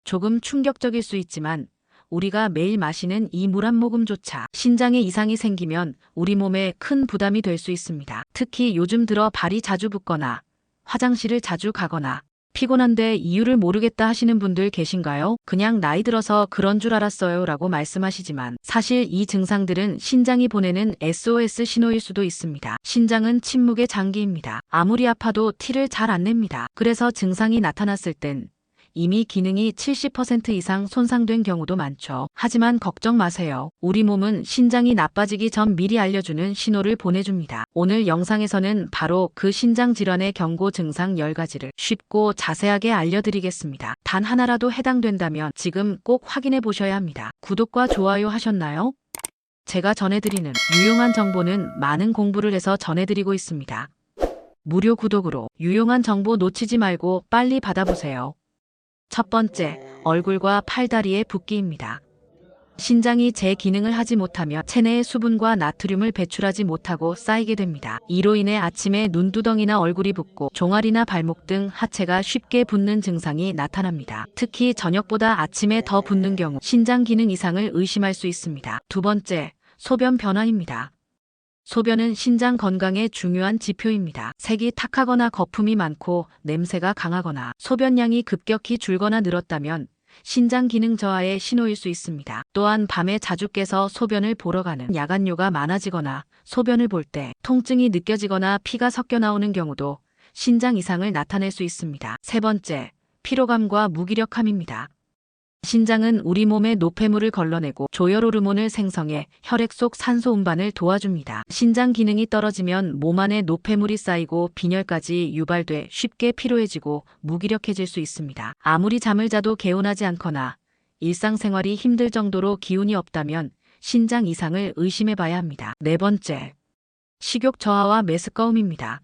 조금 충격적일 수 있지만 우리가 매일 마시는 이 물 한 모금조차 신장에 이상이 생기면 우리 몸에 큰 부담이 될 수 있습니다. 특히 요즘 들어 발이 자주 붓거나 화장실을 자주 가거나 피곤한데 이유를 모르겠다 하시는 분들 계신가요? 그냥 나이 들어서 그런 줄 알았어요 라고 말씀하시지만 사실 이 증상들은 신장이 보내는 SOS 신호일 수도 있습니다. 신장은 침묵의 장기입니다. 아무리 아파도 티를 잘 안 냅니다. 그래서 증상이 나타났을 땐 이미 기능이 70% 이상 손상된 경우도 많죠. 하지만 걱정 마세요. 우리 몸은 신장이 나빠지기 전 미리 알려주는 신호를 보내줍니다. 오늘 영상에서는 바로 그 신장 질환의 경고 증상 10가지를 쉽고 자세하게 알려드리겠습니다. 단 하나라도 해당된다면 지금 꼭 확인해 보셔야 합니다. 구독과 좋아요 하셨나요? 제가 전해드리는 유용한 정보는 많은 공부를 해서 전해드리고 있습니다. 무료 구독으로 유용한 정보 놓치지 말고 빨리 받아보세요. 첫 번째, 얼굴과 팔다리의 붓기입니다. 신장이 제 기능을 하지 못하며 체내의 수분과 나트륨을 배출하지 못하고 쌓이게 됩니다. 이로 인해 아침에 눈두덩이나 얼굴이 붓고 종아리나 발목 등 하체가 쉽게 붓는 증상이 나타납니다. 특히 저녁보다 아침에 더 붓는 경우 신장 기능 이상을 의심할 수 있습니다. 두 번째, 소변 변화입니다. 소변은 신장 건강의 중요한 지표입니다. 색이 탁하거나 거품이 많고 냄새가 강하거나 소변량이 급격히 줄거나 늘었다면 신장 기능 저하의 신호일 수 있습니다. 또한 밤에 자주 깨서 소변을 보러 가는 야간뇨가 많아지거나 소변을 볼 때 통증이 느껴지거나 피가 섞여 나오는 경우도 신장 이상을 나타낼 수 있습니다. 세 번째, 피로감과 무기력함입니다. 신장은 우리 몸의 노폐물을 걸러내고 조혈 호르몬을 생성해 혈액 속 산소 운반을 도와줍니다. 신장 기능이 떨어지면 몸 안에 노폐물이 쌓이고 빈혈까지 유발돼 쉽게 피로해지고 무기력해질 수 있습니다. 아무리 잠을 자도 개운하지 않거나 일상생활이 힘들 정도로 기운이 없다면 신장 이상을 의심해 봐야 합니다. 네 번째, 식욕 저하와 메스꺼움입니다.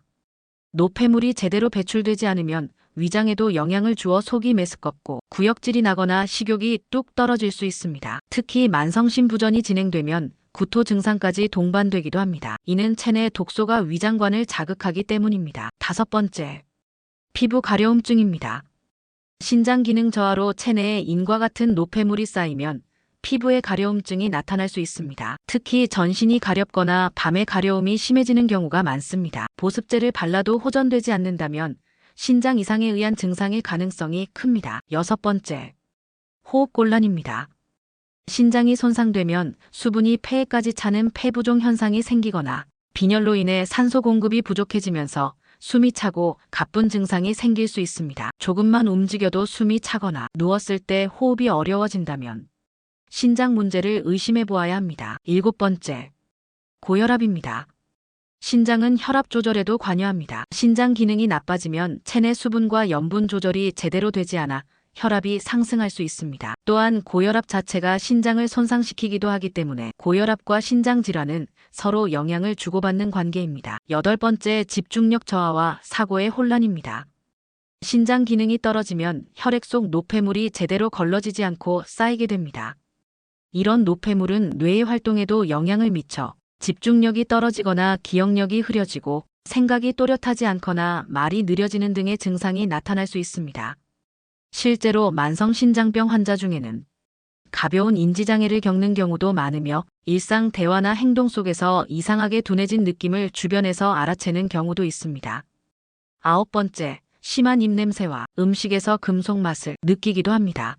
노폐물이 제대로 배출되지 않으면 위장에도 영향을 주어 속이 메스껍고 구역질이 나거나 식욕이 뚝 떨어질 수 있습니다. 특히 만성신 부전이 진행되면 구토 증상까지 동반되기도 합니다. 이는 체내 독소가 위장관을 자극하기 때문입니다. 다섯 번째, 피부 가려움증입니다. 신장 기능 저하로 체내에 인과 같은 노폐물이 쌓이면 피부에 가려움증이 나타날 수 있습니다. 특히 전신이 가렵거나 밤에 가려움이 심해지는 경우가 많습니다. 보습제를 발라도 호전되지 않는다면 신장 이상에 의한 증상일 가능성이 큽니다. 여섯 번째, 호흡곤란입니다. 신장이 손상되면 수분이 폐에까지 차는 폐부종 현상이 생기거나 빈혈로 인해 산소 공급이 부족해지면서 숨이 차고 가쁜 증상이 생길 수 있습니다. 조금만 움직여도 숨이 차거나 누웠을 때 호흡이 어려워진다면 신장 문제를 의심해 보아야 합니다. 일곱 번째, 고혈압입니다. 신장은 혈압 조절에도 관여합니다. 신장 기능이 나빠지면 체내 수분과 염분 조절이 제대로 되지 않아 혈압이 상승할 수 있습니다. 또한 고혈압 자체가 신장을 손상시키기도 하기 때문에 고혈압과 신장 질환은 서로 영향을 주고받는 관계입니다. 여덟 번째, 집중력 저하와 사고의 혼란입니다. 신장 기능이 떨어지면 혈액 속 노폐물이 제대로 걸러지지 않고 쌓이게 됩니다. 이런 노폐물은 뇌의 활동에도 영향을 미쳐 집중력이 떨어지거나 기억력이 흐려지고 생각이 또렷하지 않거나 말이 느려지는 등의 증상이 나타날 수 있습니다. 실제로 만성신장병 환자 중에는 가벼운 인지장애를 겪는 경우도 많으며 일상 대화나 행동 속에서 이상하게 둔해진 느낌을 주변에서 알아채는 경우도 있습니다. 아홉 번째, 심한 입냄새와 음식에서 금속 맛을 느끼기도 합니다.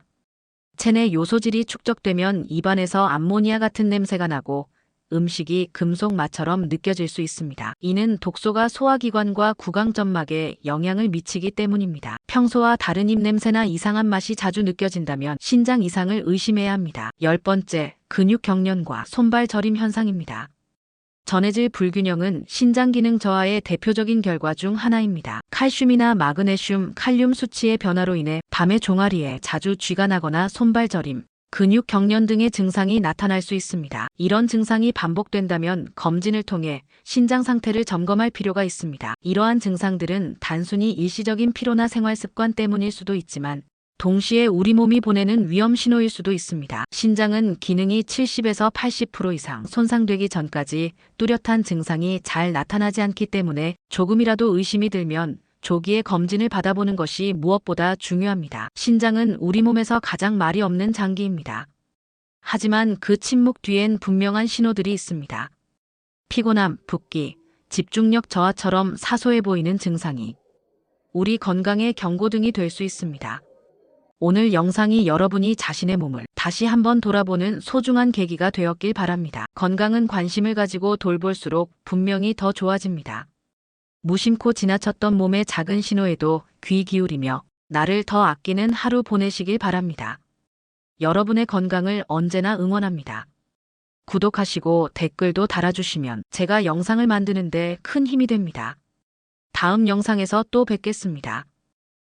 체내 요소질이 축적되면 입안에서 암모니아 같은 냄새가 나고 음식이 금속 맛처럼 느껴질 수 있습니다. 이는 독소가 소화기관과 구강점막에 영향을 미치기 때문입니다. 평소와 다른 입냄새나 이상한 맛이 자주 느껴진다면 신장 이상을 의심해야 합니다. 열 번째, 근육 경련과 손발 저림 현상입니다. 전해질 불균형은 신장 기능 저하의 대표적인 결과 중 하나입니다. 칼슘이나 마그네슘, 칼륨 수치의 변화로 인해 밤에 종아리에 자주 쥐가 나거나 손발 저림, 근육 경련 등의 증상이 나타날 수 있습니다. 이런 증상이 반복된다면 검진을 통해 신장 상태를 점검할 필요가 있습니다. 이러한 증상들은 단순히 일시적인 피로나 생활 습관 때문일 수도 있지만 동시에 우리 몸이 보내는 위험 신호일 수도 있습니다. 신장은 기능이 70에서 80% 이상 손상되기 전까지 뚜렷한 증상이 잘 나타나지 않기 때문에 조금이라도 의심이 들면 조기에 검진을 받아보는 것이 무엇보다 중요합니다. 신장은 우리 몸에서 가장 말이 없는 장기입니다. 하지만 그 침묵 뒤엔 분명한 신호들이 있습니다. 피곤함, 붓기, 집중력 저하처럼 사소해 보이는 증상이 우리 건강의 경고등이 될 수 있습니다. 오늘 영상이 여러분이 자신의 몸을 다시 한번 돌아보는 소중한 계기가 되었길 바랍니다. 건강은 관심을 가지고 돌볼수록 분명히 더 좋아집니다. 무심코 지나쳤던 몸의 작은 신호에도 귀 기울이며 나를 더 아끼는 하루 보내시길 바랍니다. 여러분의 건강을 언제나 응원합니다. 구독하시고 댓글도 달아주시면 제가 영상을 만드는데 큰 힘이 됩니다. 다음 영상에서 또 뵙겠습니다.